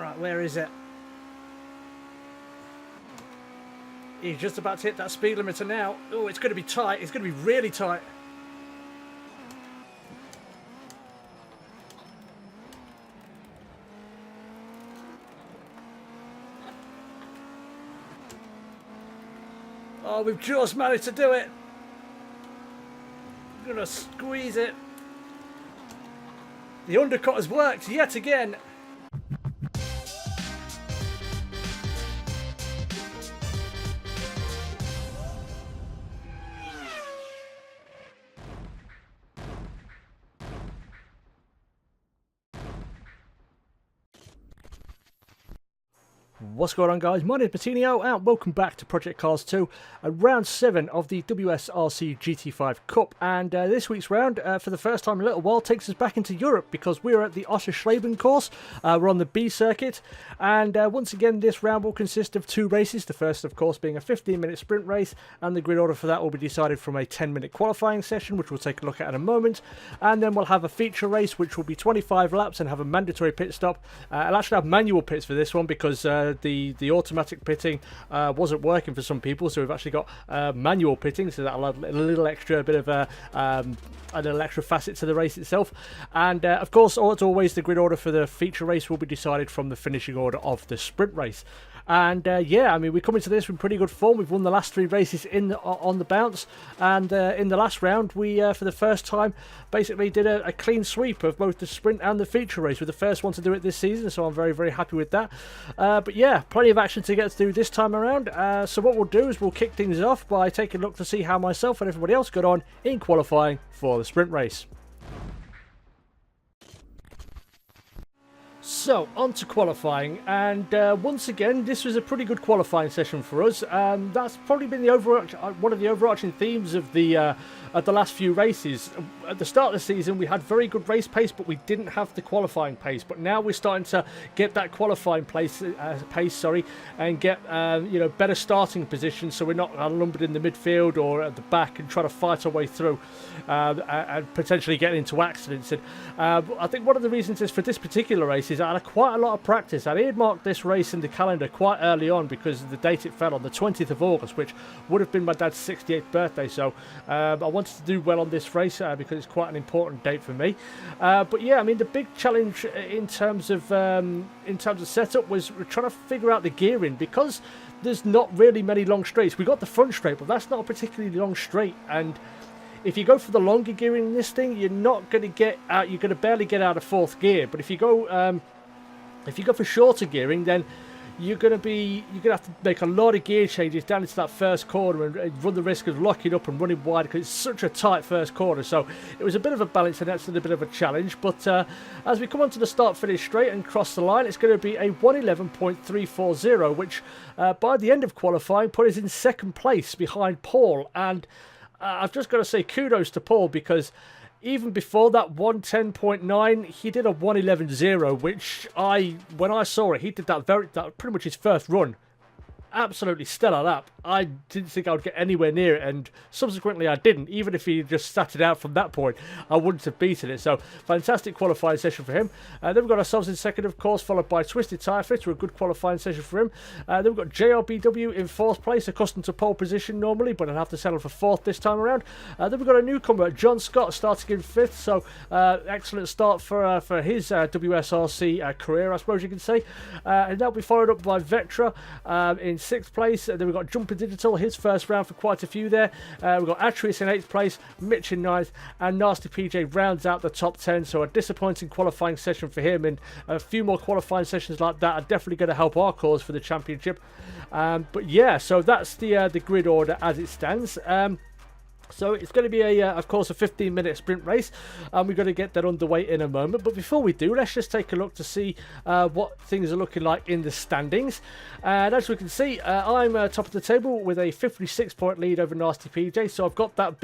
Right, where is it? He's just about to hit that speed limiter now. Oh, it's going to be tight. It's going to be really tight. Oh, we've just managed to do it. I'm going to squeeze it. The undercut has worked yet again. What's going on, guys? My name is Martinio and welcome back to Project Cars 2 and round 7 of the WSRC GT5 Cup. And this week's round, for the first time in a little while, takes us back into Europe because we're at the Oschersleben course. We're on the B circuit, and once again this round will consist of 2 races. The first, of course, being a 15-minute sprint race, and the grid order for that will be decided from a 10-minute qualifying session, which we'll take a look at in a moment. And then we'll have a feature race which will be 25 laps and have a mandatory pit stop. I'll actually have manual pits for this one because the automatic pitting wasn't working for some people, so we've actually got manual pitting, so that'll add a little extra bit of a little extra facet to the race itself. And of course, as always, the grid order for the feature race will be decided from the finishing order of the sprint race. And yeah, I mean, we come into this in pretty good form. We've won the last 3 races on the bounce, and in the last round we for the first time basically did a clean sweep of both the sprint and the feature race. We're the first one to do it this season, so I'm very, very happy with that. But yeah, plenty of action to get through this time around. So what we'll do is we'll kick things off by taking a look to see how myself and everybody else got on in qualifying for the sprint race. So, on to qualifying, and once again, this was a pretty good qualifying session for us. That's probably been the one of the overarching themes of the last few races. At the start of the season, we had very good race pace, but we didn't have the qualifying pace. But now we're starting to get that qualifying pace, and get better starting positions, so we're not lumbered in the midfield or at the back and trying to fight our way through and potentially getting into accidents. And I think one of the reasons is for this particular race is I had quite a lot of practice. I earmarked this race in the calendar quite early on because of the date it fell on, the 20th of August, which would have been my dad's 68th birthday. So I wanted to do well on this race because it's quite an important date for me. But yeah, I mean, the big challenge in terms of setup was trying to figure out the gearing, because there's not really many long straights. We got the front straight, but that's not a particularly long straight, and if you go for the longer gearing in this thing, you're not going to get out. You're going to barely get out of 4th gear. But if you go for shorter gearing, then you're going to have to make a lot of gear changes down into that first corner and run the risk of locking up and running wide because it's such a tight first corner. So it was a bit of a balance, and that's a bit of a challenge. But as we come onto the start-finish straight and cross the line, it's going to be a 1:11.340, which by the end of qualifying put us in 2nd place behind Paul. And I've just got to say kudos to Paul, because even before that 1:10.9, he did a 1:11.0, which when I saw it, he did that pretty much his first run. Absolutely stellar lap. I didn't think I would get anywhere near it, and subsequently I didn't. Even if he just sat it out from that point, I wouldn't have beaten it. So fantastic qualifying session for him. Then we've got ourselves in 2nd, of course, followed by Twisted Tyre Fitter, a good qualifying session for him. Then we've got JLBW in 4th place, accustomed to pole position normally, but I'll have to settle for 4th this time around. Then we've got a newcomer, John Scott, starting in 5th. So excellent start for his WSRC career, I suppose you can say. And that'll be followed up by Vectra in 6th place. Then we've got Jumper Digital, his first round for quite a few there. We've got Atreus in 8th place, Mitch in 9th, and Nasty PJ rounds out the top 10. So a disappointing qualifying session for him, and a few more qualifying sessions like that are definitely going to help our cause for the championship. But yeah, so that's the grid order as it stands. So it's going to be of course, a 15-minute sprint race, and we're going to get that underway in a moment. But before we do, let's just take a look to see what things are looking like in the standings. And as we can see, I'm top of the table with a 56-point lead over Nasty PJ. So I've got that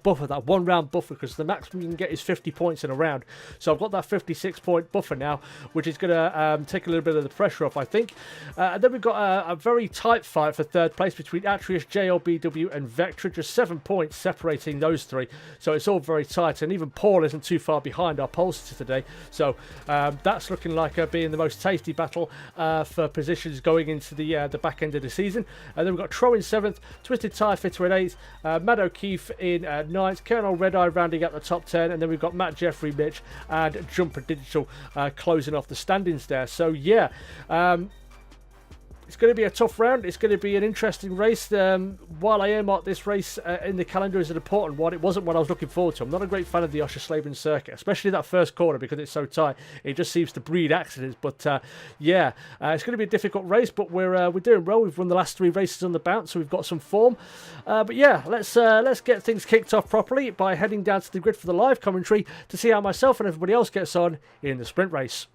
buffer, that 1-round buffer, because the maximum you can get is 50 points in a round. So I've got that 56-point buffer now, which is going to take a little bit of the pressure off, I think. And then we've got a very tight fight for 3rd place between Atreus, JLBW, and Vectra, just 7 points. points separating those three. So it's all very tight, and even Paul isn't too far behind our pole sitter today. So that's looking like being the most tasty battle for positions going into the back end of the season. And then we've got Tro in 7th, Twisted Tyre Fitter in 8th, Matt O'Keefe in 9th, Colonel Red Eye rounding out the top 10, and then we've got Matt Jeffrey, Mitch, and Jumper Digital closing off the standings there. So yeah, it's going to be a tough round. It's going to be an interesting race. While I earmarked this race in the calendar as an important one, it wasn't what I was looking forward to. I'm not a great fan of the Oschersleben circuit, especially that first corner because it's so tight. It just seems to breed accidents. But yeah, it's going to be a difficult race, but we're doing well. We've won the last 3 races on the bounce, so we've got some form. But yeah, let's get things kicked off properly by heading down to the grid for the live commentary to see how myself and everybody else gets on in the sprint race.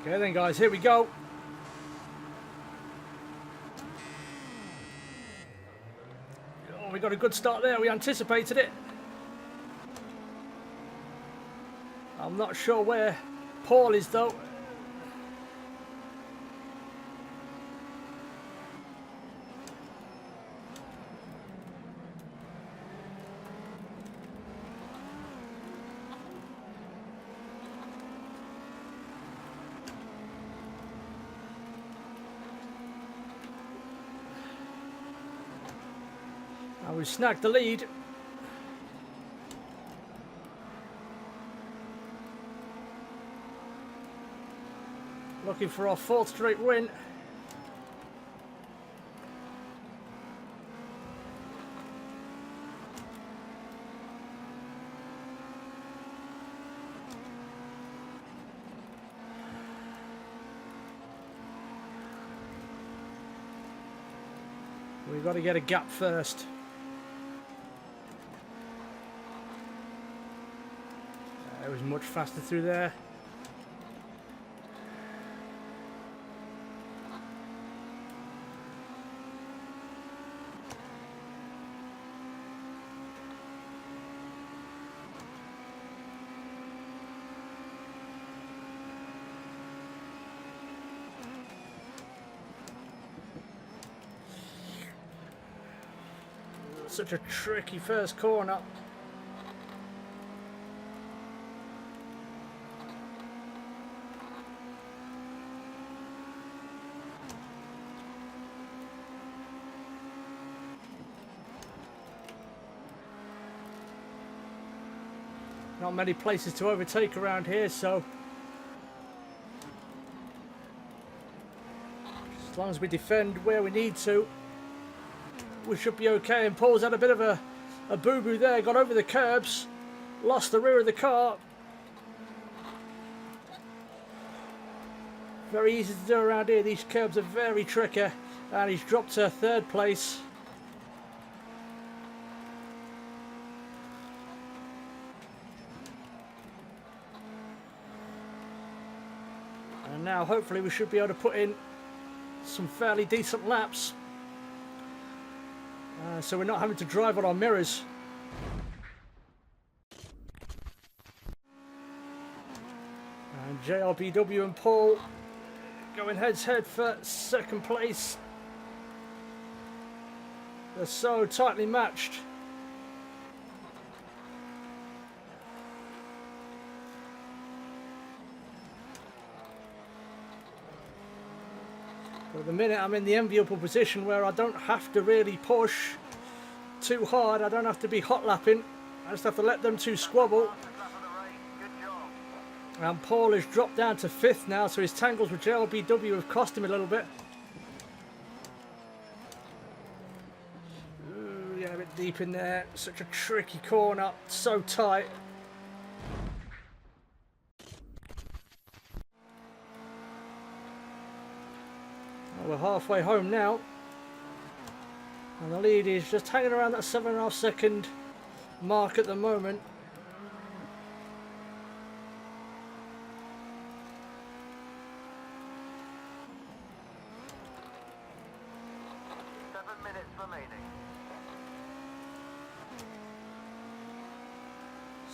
Okay then guys, here we go. Oh, we got a good start there. We anticipated it. I'm not sure where Paul is though. We snagged the lead. Looking for our 4th straight win. We've got to get a gap first. It was much faster through there. Such a tricky first corner. Not many places to overtake around here, so as long as we defend where we need to, we should be okay. And Paul's had a bit of a boo-boo there, got over the curbs, lost the rear of the car. Very easy to do around here, these curbs are very tricky, and he's dropped to 3rd place. And now hopefully we should be able to put in some fairly decent laps. So we're not having to drive on our mirrors. And JRBW and Paul going head-to-head for 2nd place. They're so tightly matched. But at the minute I'm in the enviable position where I don't have to really push too hard. I don't have to be hot lapping. I just have to let them two squabble. And Paul has dropped down to 5th now, so his tangles with JLBW have cost him a little bit. Ooh, yeah, a bit deep in there. Such a tricky corner, so tight. Well, we're halfway home now. And the lead is just hanging around that 7.5 second mark at the moment.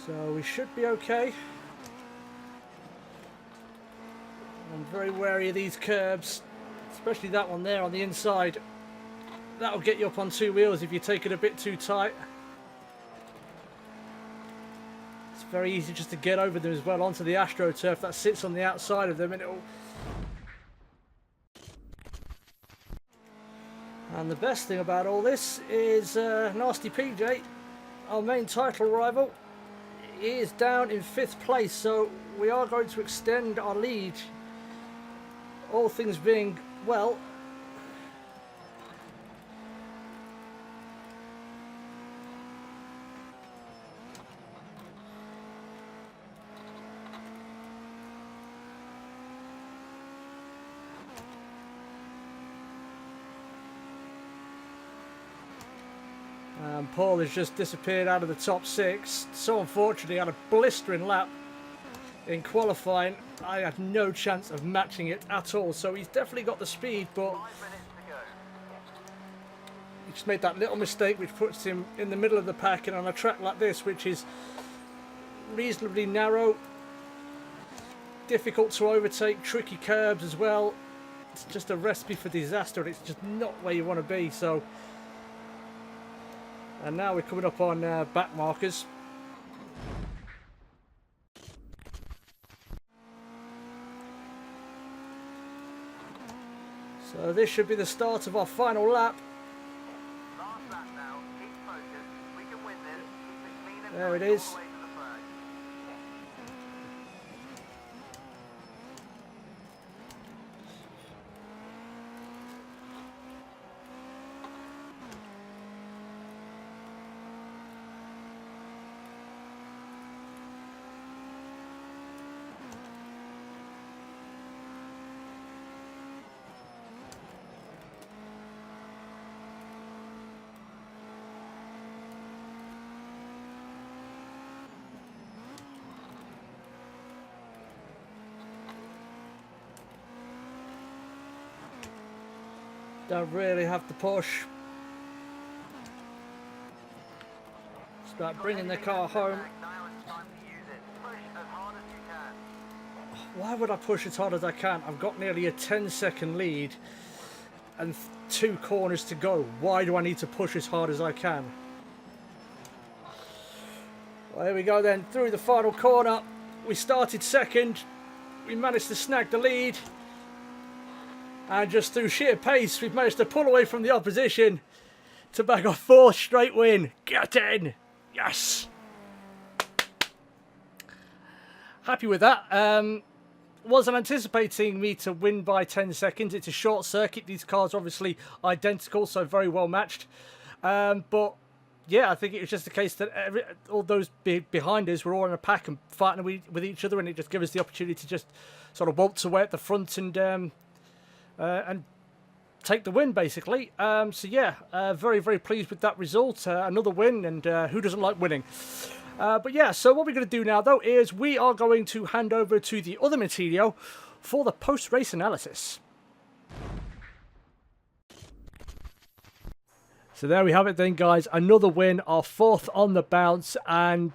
So we should be okay. Very wary of these curbs, especially that one there on the inside. That'll get you up on two wheels if you take it a bit too tight. It's very easy just to get over them as well onto the AstroTurf that sits on the outside of them, and it'll... And the best thing about all this is Nasty PJ, our main title rival, is down in 5th place, so we are going to extend our lead, all things being well. Paul has just disappeared out of the top 6. So unfortunately, had a blistering lap in qualifying. I had no chance of matching it at all. So he's definitely got the speed, but he just made that little mistake which puts him in the middle of the pack, and on a track like this, which is reasonably narrow, difficult to overtake, tricky curbs as well. It's just a recipe for disaster, and it's just not where you want to be. So. And now we're coming up on back markers. So this should be the start of our final lap. Last lap now. Keep focused. We can win this. Keep it clean and there it all is. the way to the flag. Don't really have to push. Start bringing the car home. Now it's time to use it. Push as hard as you can. Why would I push as hard as I can? I've got nearly a 10-second lead and 2 corners to go. Why do I need to push as hard as I can? Well, here we go then, through the final corner. We started second. We managed to snag the lead. And just through sheer pace, we've managed to pull away from the opposition to bag our 4th straight win. Get in! Yes! Happy with that. Wasn't anticipating me to win by 10 seconds. It's a short circuit. These cars are obviously identical, so very well matched. But yeah, I think it was just the case that all those behind us were all in a pack and fighting with each other, and it just gave us the opportunity to just sort of waltz away at the front and take the win, basically. So yeah, very, very pleased with that result. Another win, and who doesn't like winning? But yeah, so what we're going to do now, though, is we are going to hand over to the other Matilio for the post-race analysis. So there we have it then, guys. Another win, our 4th on the bounce. And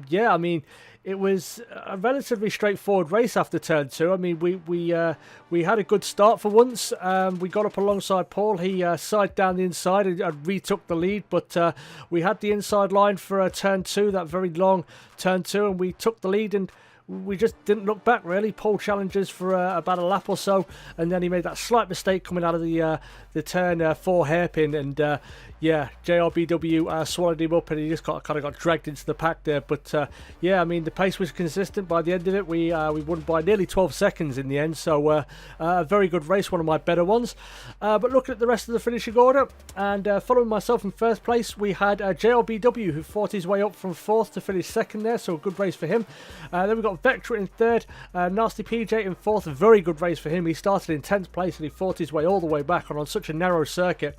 yeah, I mean, it was a relatively straightforward race after turn 2. I mean, we had a good start for once. We got up alongside Paul. He sided down the inside and retook the lead. But we had the inside line for turn 2, that very long turn 2, and we took the lead, and we just didn't look back, really. Paul challenges for about a lap or so, and then he made that slight mistake coming out of the turn 4 hairpin, and yeah, JRBW swallowed him up, and he just kind of got dragged into the pack there. But yeah, I mean, the pace was consistent. By the end of it, we won by nearly 12 seconds in the end, so a very good race, one of my better ones. But looking at the rest of the finishing order, and following myself in 1st place, we had JRBW, who fought his way up from 4th to finish 2nd there, so a good race for him. Then we got Vector in 3rd, Nasty PJ in 4th, a very good race for him. He started in 10th place and he fought his way all the way back on such a narrow circuit.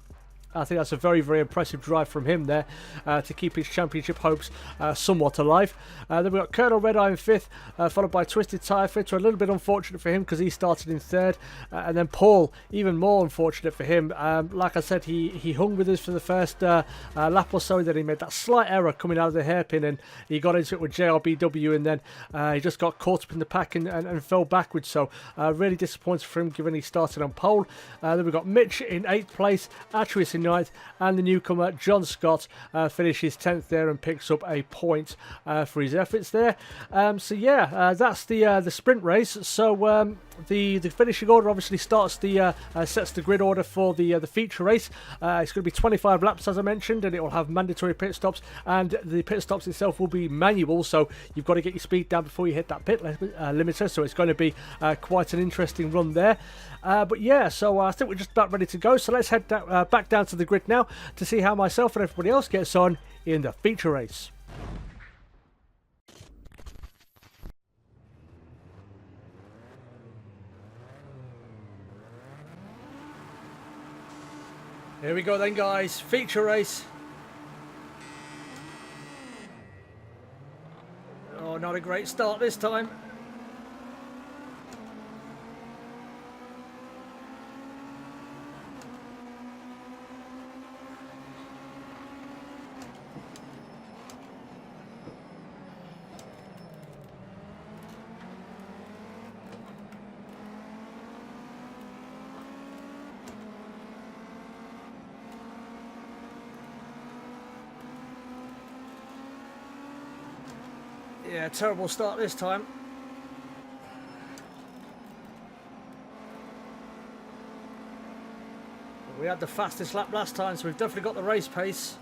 I think that's a very, very impressive drive from him there to keep his championship hopes somewhat alive. Then we've got Colonel Red Eye in 5th, followed by Twisted Tire Fitter. A little bit unfortunate for him because he started in 3rd. And then Paul, even more unfortunate for him. Like I said, he hung with us for the first lap or so. Then he made that slight error coming out of the hairpin and he got into it with JRBW. And then he just got caught up in the pack and fell backwards. So really disappointed for him given he started on pole. Then we've got Mitch in 8th place, Atreus in 9th, and the newcomer John Scott finishes 10th there and picks up a point for his efforts there. So yeah, that's the sprint race. So the finishing order obviously starts sets the grid order for the feature race. It's going to be 25 laps as I mentioned, and it will have mandatory pit stops, and the pit stops itself will be manual, so you've got to get your speed down before you hit that pit limiter, so it's going to be quite an interesting run there. But yeah, so I think we're just about ready to go, so let's head back down to the grid now to see how myself and everybody else gets on in the feature race. Here we go then, guys. Feature race. Oh, not a great start this time. Yeah, terrible start this time. We had the fastest lap last time, so we've definitely got the race pace.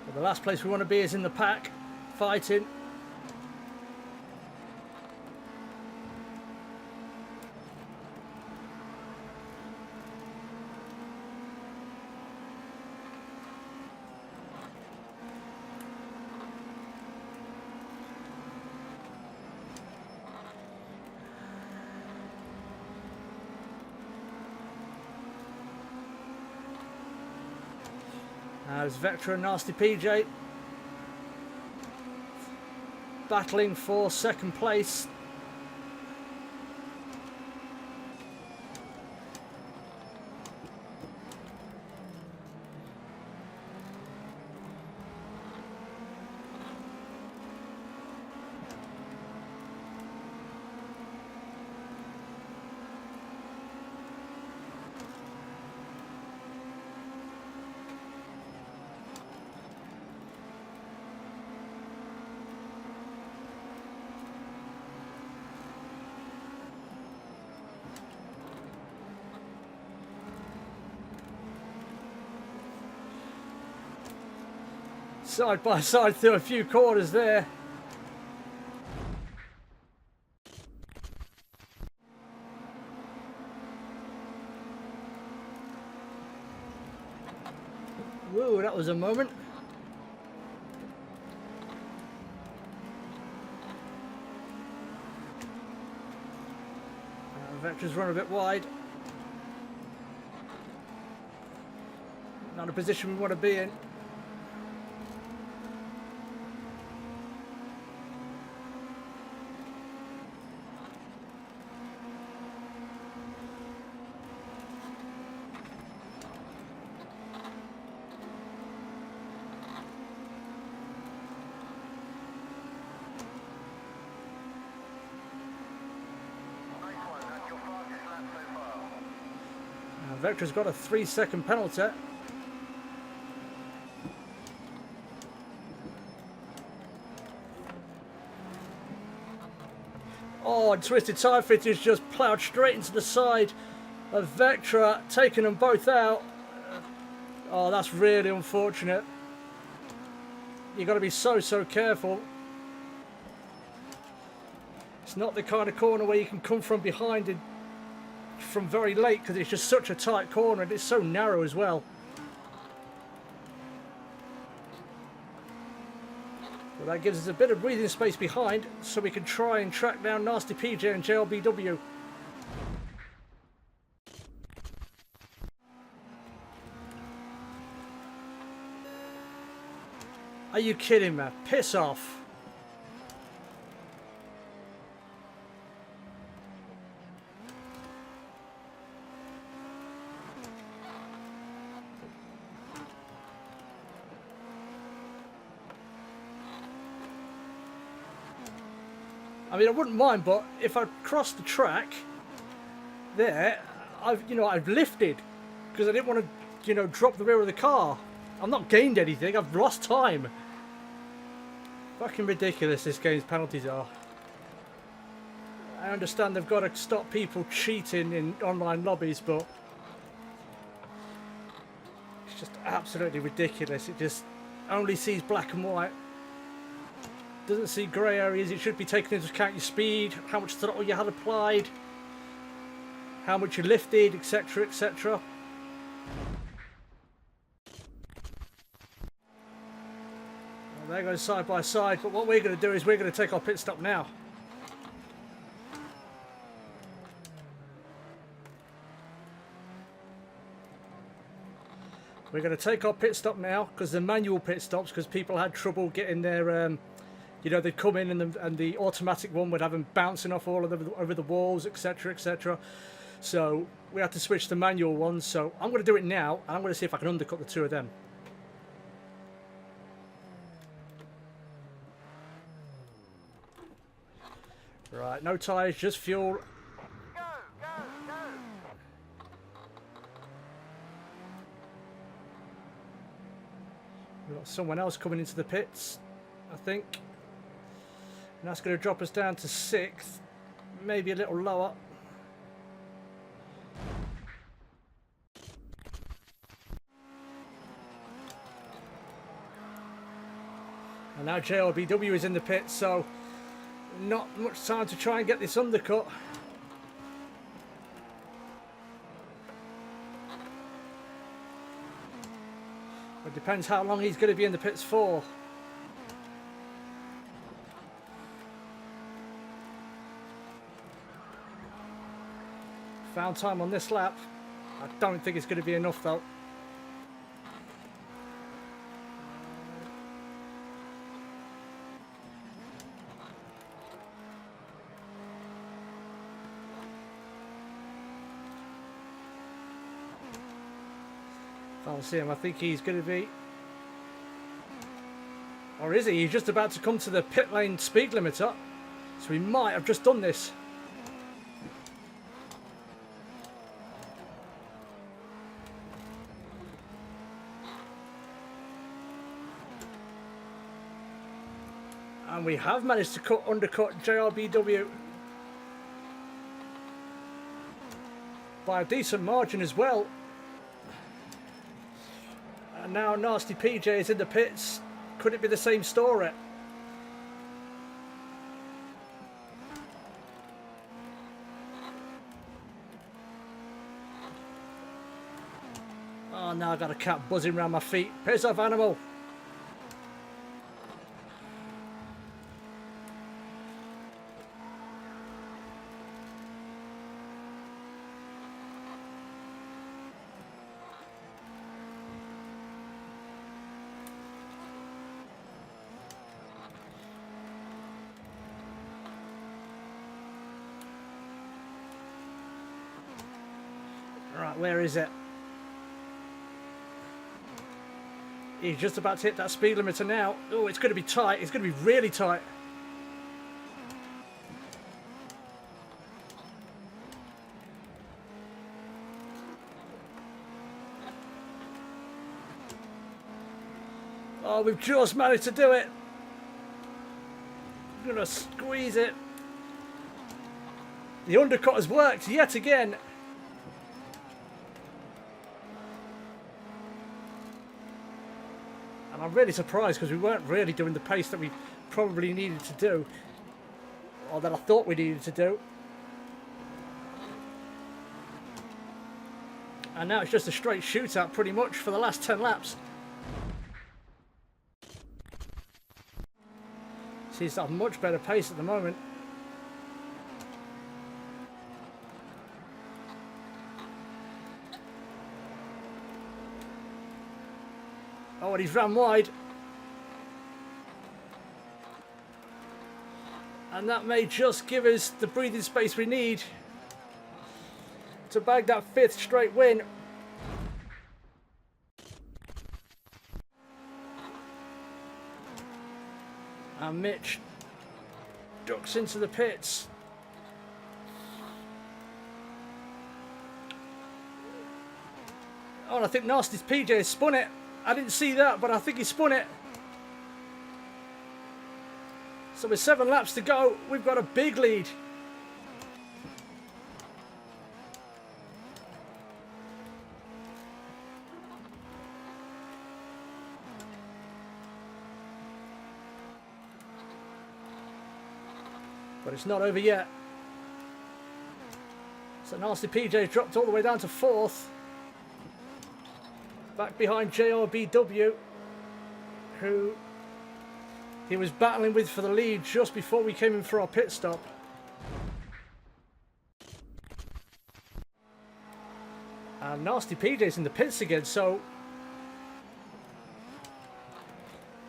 But the last place we want to be is in the pack, fighting. There's Vectra and Nasty PJ battling for 2nd place. Side by side through a few corners there. Whoa, that was a moment. Vector's run a bit wide. Not a position we want to be in. Vectra's got a 3-second penalty. Oh, and Twisted Tire Fitter's just ploughed straight into the side of Vectra, taking them both out. Oh, that's really unfortunate. You've got to be so careful. It's not the kind of corner where you can come from behind and from very late, because it's just such a tight corner and it's so narrow as well. Well, that gives us a bit of breathing space behind, so we can try and track down Nasty PJ and JLBW. Are you kidding me? Piss off. I mean, I wouldn't mind, but if I crossed the track there, I've lifted because I didn't want to, drop the rear of the car. I've not gained anything. I've lost time. Fucking ridiculous this game's penalties are. I understand they've got to stop people cheating in online lobbies, but it's just absolutely ridiculous. It just only sees black and white. Doesn't see grey areas. It should be taken into account your speed, how much throttle you had applied, how much you lifted, etc, etc. Well, they're going side by side, but what we're going to do is we're going to take our pit stop now. We're going to take our pit stop now because the manual pit stops, because people had trouble getting their they'd come in and the automatic one would have them bouncing off all of over the walls, etc, etc. So we had to switch to manual ones. So I'm going to do it now, and I'm going to see if I can undercut the two of them. Right, no tyres, just fuel. Go, go, go. We've got someone else coming into the pits, I think. And that's going to drop us down to 6th, maybe a little lower. And now JLBW is in the pit, so not much time to try and get this undercut. It depends how long he's going to be in the pits for. Found time on this lap. I don't think it's going to be enough though. Can't see him. I think he's going to be... Or is he? He's just about to come to the pit lane speed limiter. So he might have just done this. And we have managed to undercut JRBW by a decent margin as well. And now Nasty PJ is in the pits. Could it be the same story? Oh, now I've got a cat buzzing around my feet. Piss off, animal. Right, where is it? He's just about to hit that speed limiter now. Oh, it's going to be tight. It's going to be really tight. Oh, we've just managed to do it. I'm going to squeeze it. The undercut has worked yet again. And I'm really surprised because we weren't really doing the pace that we probably needed to do, or that I thought we needed to do. And now it's just a straight shootout pretty much for the last 10 laps. He's at a much better pace at the moment. Oh, and he's ran wide. And that may just give us the breathing space we need to bag that 5th straight win. And Mitch ducks into the pits. Oh, and I think Nasty's PJ has spun it. I didn't see that, but I think he spun it. So with 7 laps to go, we've got a big lead. But it's not over yet. So Nasty PJ dropped all the way down to 4th. Back behind JRBW, who he was battling with for the lead just before we came in for our pit stop. And Nasty PJ's in the pits again, so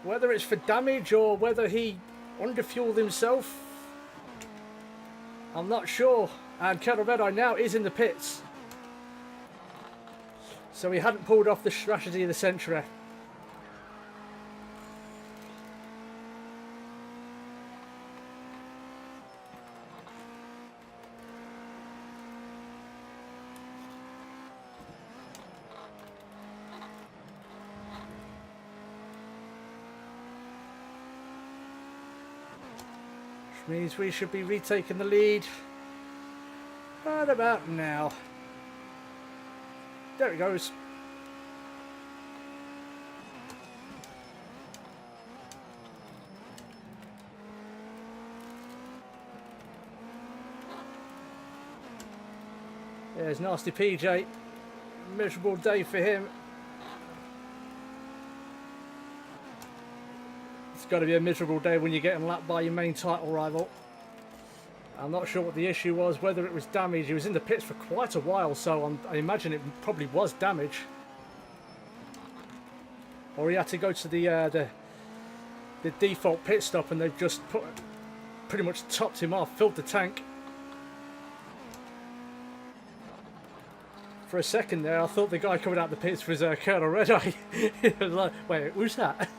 whether it's for damage or whether he underfueled himself, I'm not sure. And Kettle Red Eye now is in the pits. So he hadn't pulled off the strategy of the century. Which means we should be retaking the lead right about now. There it goes. There's Nasty PJ. Miserable day for him. It's got to be a miserable day when you're getting lapped by your main title rival. I'm not sure what the issue was, whether it was damage. He was in the pits for quite a while, so I imagine it probably was damage. Or he had to go to the default pit stop and they've just pretty much topped him off, filled the tank. For a second there, I thought the guy coming out the pits was Colonel Red Eye. I was like, wait, who's that?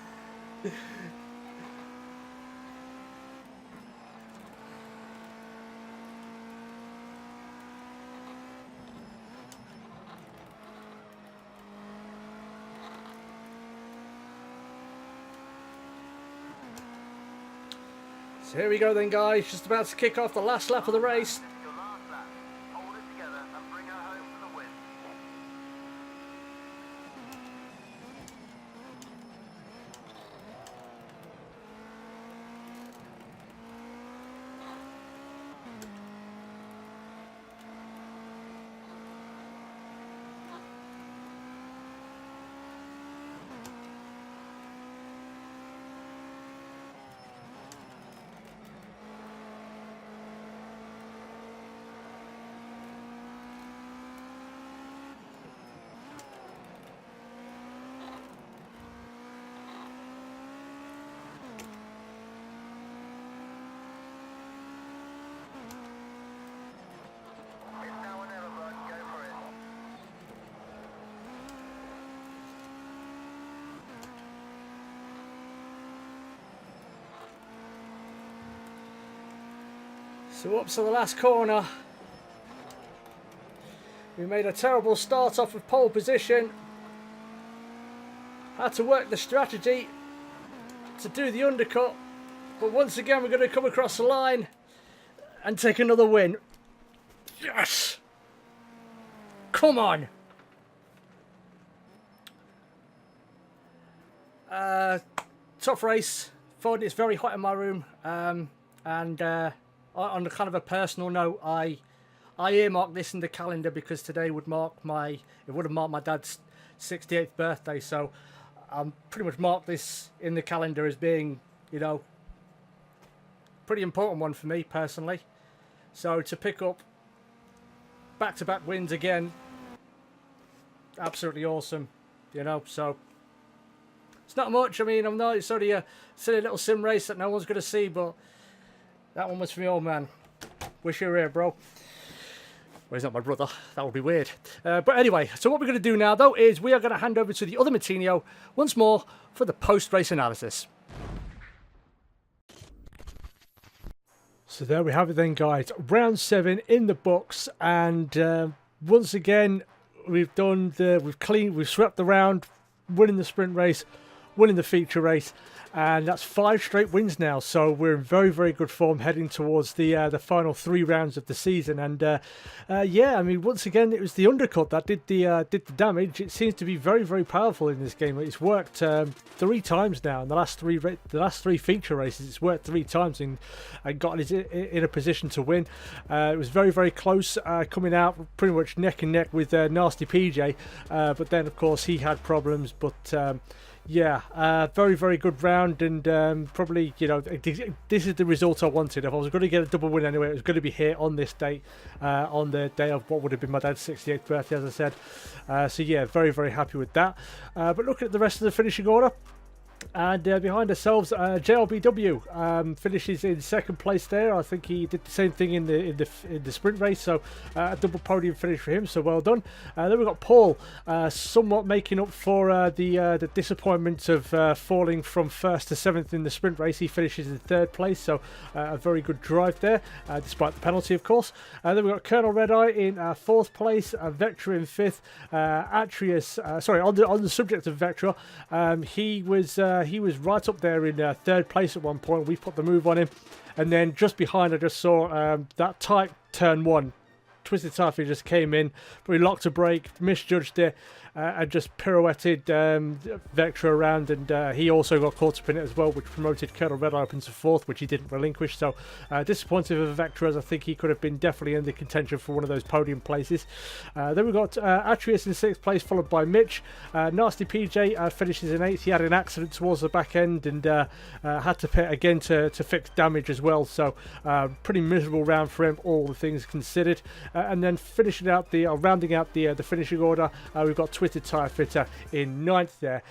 So here we go then, guys, just about to kick off the last lap of the race. Your last lap. Hold it together and bring her home for the win. It's now or never, bud. Go for it. So up to the last corner. We made a terrible start off of pole position. Had to work the strategy to do the undercut. But once again, we're going to come across the line and take another win. Yes! Come on! Tough race. Thought it's very hot in my room. On a kind of a personal note, I earmarked this in the calendar because today would mark my dad's 68th birthday. So pretty much marked this in the calendar as being, you know, pretty important one for me personally. So to pick up back-to-back wins again, absolutely awesome, you know. So it's not much. I mean, it's only a silly little sim race that no one's going to see, but that one was for me, old man. Wish you were here, bro. Well, he's not my brother. That would be weird. But anyway, so what we're going to do now, though, is we are going to hand over to the other Matinho once more for the post-race analysis. So there we have it then, guys. Round 7 in the books, and once again, we've swept the round, winning the sprint race, winning the feature race, and that's 5 straight wins now. So we're in very, very good form heading towards the final 3 rounds of the season. And yeah, I mean, once again, it was the undercut that did the damage. It seems to be very, very powerful in this game. It's worked 3 times now in the last 3 feature races. It's worked 3 times and got us in a position to win. It was very, very close, coming out pretty much neck and neck with Nasty PJ, but then of course he had problems. But yeah, very, very good round, and probably, you know, this is the result I wanted. If I was going to get a double win anyway, it was going to be here on this date, on the day of what would have been my dad's 68th birthday, as I said. So yeah, very, very happy with that. But looking at the rest of the finishing order, and behind ourselves, JLBW finishes in 2nd place there. I think he did the same thing in the sprint race, so a double podium finish for him. So well done. Then we've got Paul, somewhat making up for the disappointment of falling from 1st to 7th in the sprint race. He finishes in 3rd place, so a very good drive there, despite the penalty, of course. Then we've got Colonel Redeye in 4th place, Vectra in 5th. Atreus, sorry, on the subject of Vectra, he was right up there in 3rd place at one point. We put the move on him, and then just behind I just saw that tight turn 1. Twisted Taffy just came in, but he locked a brake, misjudged it, and just pirouetted Vectra around, and he also got caught up in it as well, which promoted Colonel Redeye up into 4th, which he didn't relinquish. So disappointed with Vectra, as I think he could have been definitely in the contention for one of those podium places. Then we've got Atreus in 6th place, followed by Mitch. Nasty PJ finishes in 8th. He had an accident towards the back end, and had to pit again to fix damage as well. So pretty miserable round for him, all the things considered. And then finishing out rounding out the finishing order, we've got Twisted Tyre Fitter in 9th there.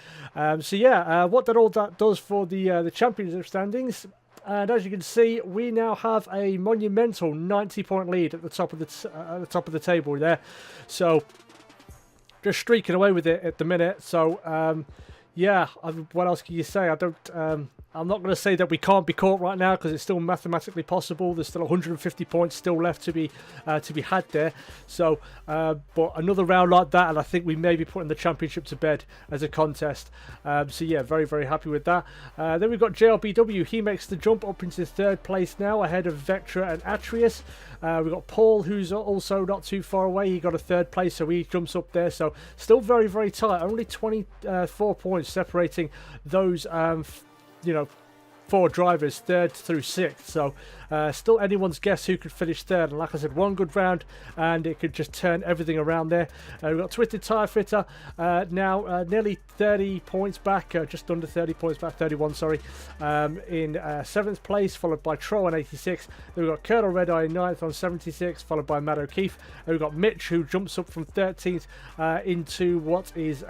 So yeah, what that does for the championship standings. And as you can see, we now have a monumental 90-point lead at the top of the table there. So just streaking away with it at the minute. So yeah, what else can you say? I'm not going to say that we can't be caught right now, because it's still mathematically possible. There's still 150 points still left to be had there. So, but another round like that, and I think we may be putting the championship to bed as a contest. So yeah, very, very happy with that. Then we've got JLBW. He makes the jump up into 3rd place now, ahead of Vectra and Atreus. We've got Paul, who's also not too far away. He got a 3rd place, so he jumps up there. So still very, very tight. Only 24 points separating those you know, 4 drivers, 3rd through 6th. So still anyone's guess who could finish 3rd. And like I said, one good round and it could just turn everything around there. We've got Twisted Tyre Fitter now nearly 30 points back, just under 30 points back, 31 sorry, in 7th place, followed by Tro on 86. Then we've got Colonel Redeye in 9th on 76, followed by Matt O'Keefe. And we've got Mitch, who jumps up from 13th into what is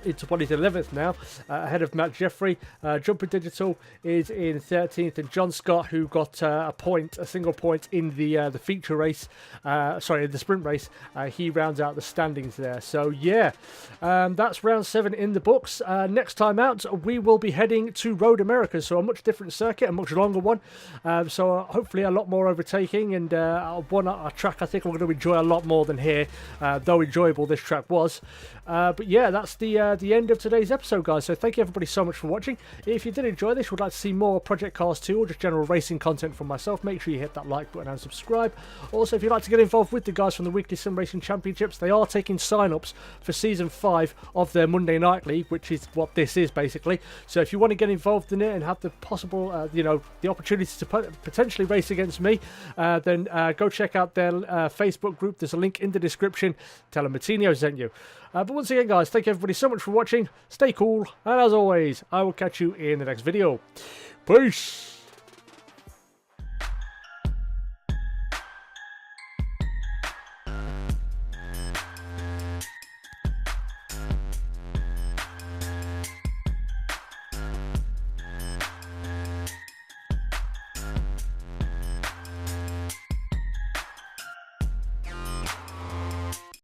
into what is 11th now, ahead of Matt Jeffrey. Jumper Digital is in 13th, and John Scott, who got a single point in the feature race, sorry, the sprint race, he rounds out the standings there. So yeah, that's round 7 in the books. Next time out, we will be heading to Road America, so a much different circuit, a much longer one. So hopefully a lot more overtaking, and a track I think we're going to enjoy a lot more than here, though enjoyable this track was. But yeah, that's the end of today's episode, guys. So thank you everybody so much for watching. If you did enjoy this, would like to see more Project Cars 2 or just general racing content from myself, make sure you hit that like button and subscribe. Also, if you'd like to get involved with the guys from the Weekly Sim Racing Championships, they are taking sign-ups for Season 5 of their Monday Night League, which is what this is basically. So if you want to get involved in it and have the possible, you know, the opportunity to potentially race against me, then go check out their Facebook group. There's a link in the description. Tell them Matinho sent you. But once again, guys, thank you everybody so much for watching. Stay cool, and as always, I will catch you in the next video. Peace!